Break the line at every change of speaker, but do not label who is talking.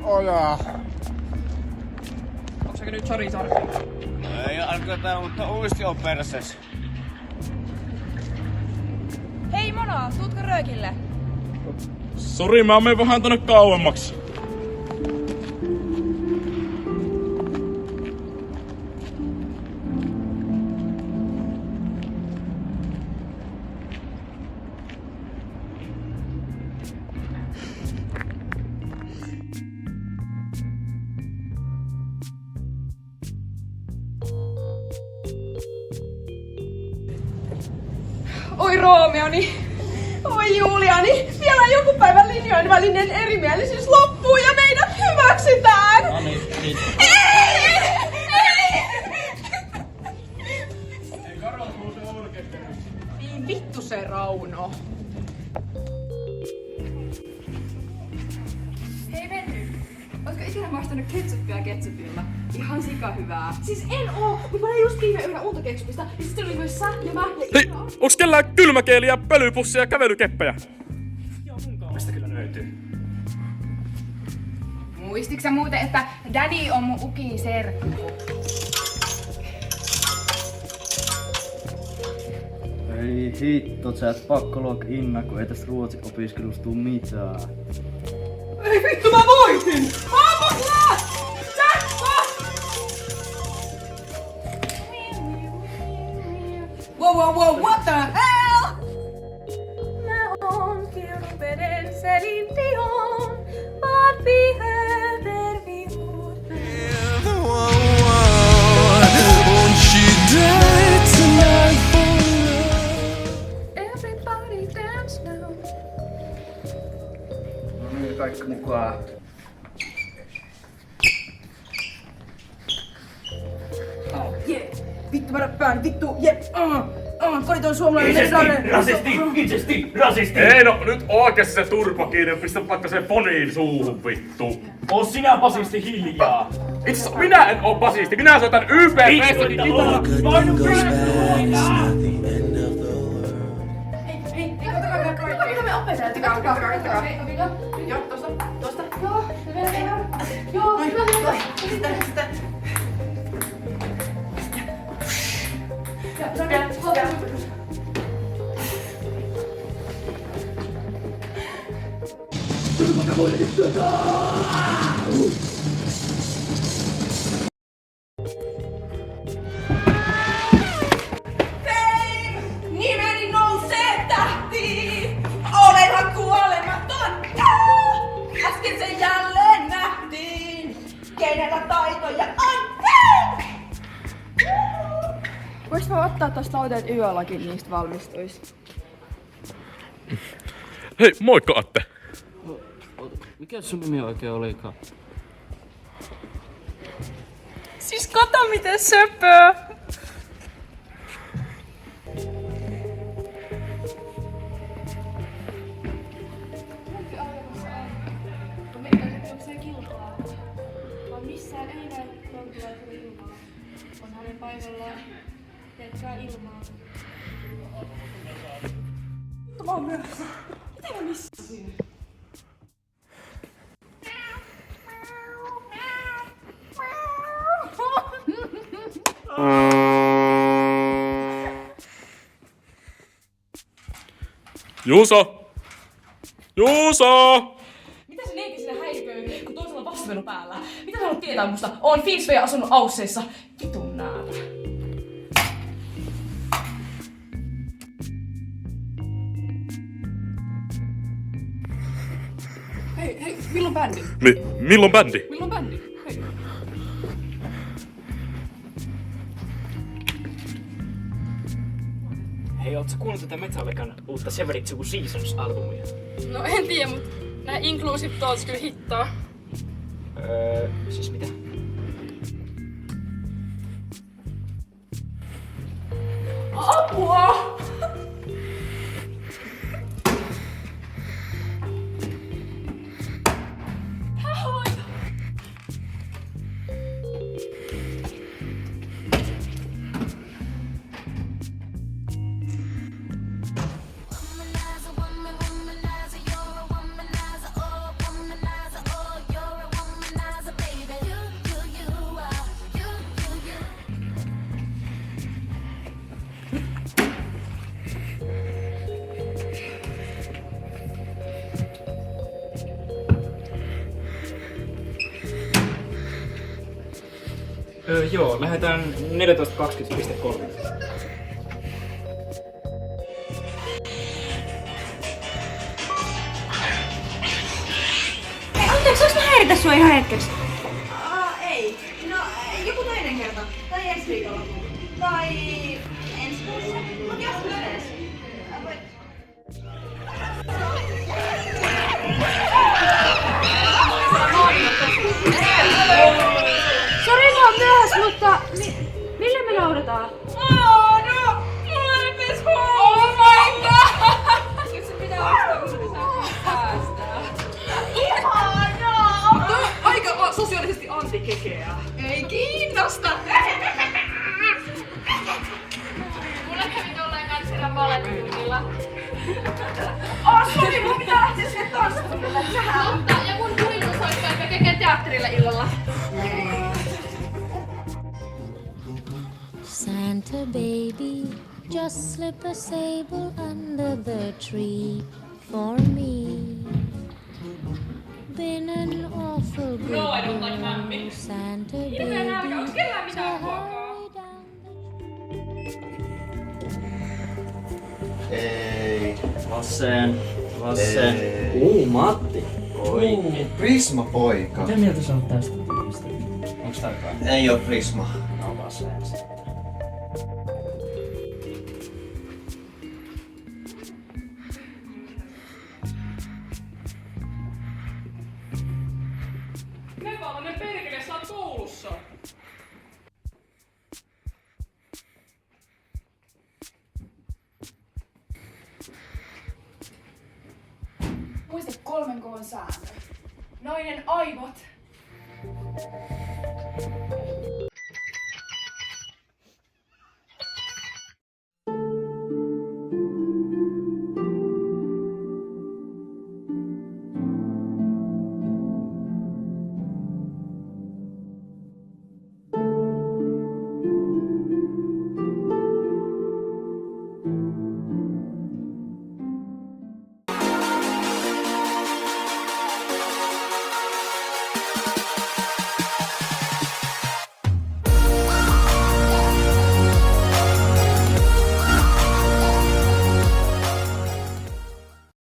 Ojaa.
Onko se nyt sori?
Ei alkaa, mutta uisti on perseessä.
Hei Mono, tuutko röökille?
Sori, mä menen vähän tonne kauemmaksi.
Oi Roomeoni, oi Juliani, vielä joku päivän linjojen välinen erimielisyys loppuu ja meidät hyväksytään!
No niin.
Ei Karol tuu se orkesteri.
Niin vittu se Rauno.
Hei Venny, ootko ikinä maistanut ketsuppia ketsupilla? Ihan sika hyvää. Siis en oo, mutta mä olin just viime yönä uutoketsupista, ja sitten oli myös sä ja mä ja
Hei,
Ina.
onks kellään kylmäkeeliä, pölypussia ja kävelykeppejä?
Joo, mun kaupasta kyllä löytyy.
Muistiks sä muuten, että Daddy on mun ukin serkku?
Ei hitto, sä et pakko log inna, kun ei tästä ruotsin opiskelusta tuu mitään.
Ei vittu mä voitin! Aapasla! Jackpot! Wow, what the hell?
Mä oon kirun veden selin pion, vaan viher vihuut. Everybody dance now.
No niin, kaikki mukaan.
Vittu mä räppään, vittu, jep, koditon suomalainen.
Rasisti!
Ei no, nyt oikeesti se turpakiinen, pistä vaikka sen foniin suuhun vittu.
Oo sinä basisti hiljaa!
Itse minä en oo basisti, minä soitan YPP:stäkin kitaraa.
Mitä me opettajat? Joo, tosta. Joo, hyvä. Sitä.
Nimeni nousee tähtiin, olenhan kuolematon. Äsken se jälleen nähtiin, kenellä taitoja on.
Vois mä ottaa tosta otet yöllakin niistä valmistuis?
Hei, moikka Atte.
Mikä sun nimi oikein olikaan?
Siis kato miten söpöö.
Missään ei näy jonkinlaista ilmaa. On hänen paikallaan pelkkää ilmaa.
Mä oon myöhässä. Miten mä missasin?
Juuso!
Mitä se neiti sinä häiriköi, kun toisella on vastamelu päällä? Mitä sä haluat tietää musta? Oon Finsveen asunut Ausseissa. Vitun näätä.
Hei, milloin bändi?
Milloin bändi?
Milloin bändi? Hei.
Hei, ootko kuunnellut tätä Metallican uutta Severed Two Seasons-albumia?
No en tiedä, mut nää Inclusive Thoughts kyllä hittaa.
Siis mitä?
Apua!
Joo, lähdetään 14.20.3.
Anteeksi, saanko mä häiritä sua ihan hetkeksi?
Ei. No, joku toinen kerta. Tai ensi viikolla. Tai ensi kuussa. Mut joskus edes.
Sori, mä oon myöhässä, mutta millä me laudataan?
Oh no! Mulla repes Oh my god! Nyt se pitää ostaa, kun se saa päästää. Ihanaa! Toi on aika sosiaalisesti antikekeä. Ei kiinnosta!
Mulla kävi tolleen kans siellä ballettunnilla.
Sori, mun pitää lähteä sinne tanssitunnille.
Mutta ja mun huilusoittaja tekee teatterilla illalla.
Santa baby, just slip a sable under the tree for me. Been an awful good girl, Santa baby, so hurry down
Ei.
Vasen.
Ei.
Matti. Oikein.
Prisma poika.
Mitä mieltä sä oot tästä tyypistä? Onks tää kai?
Ei oo Prisma.
No vasen.
Mepäläinen perkele, sä oot koulussa.
Muista 3 K:n sääntö. Noinen aivot.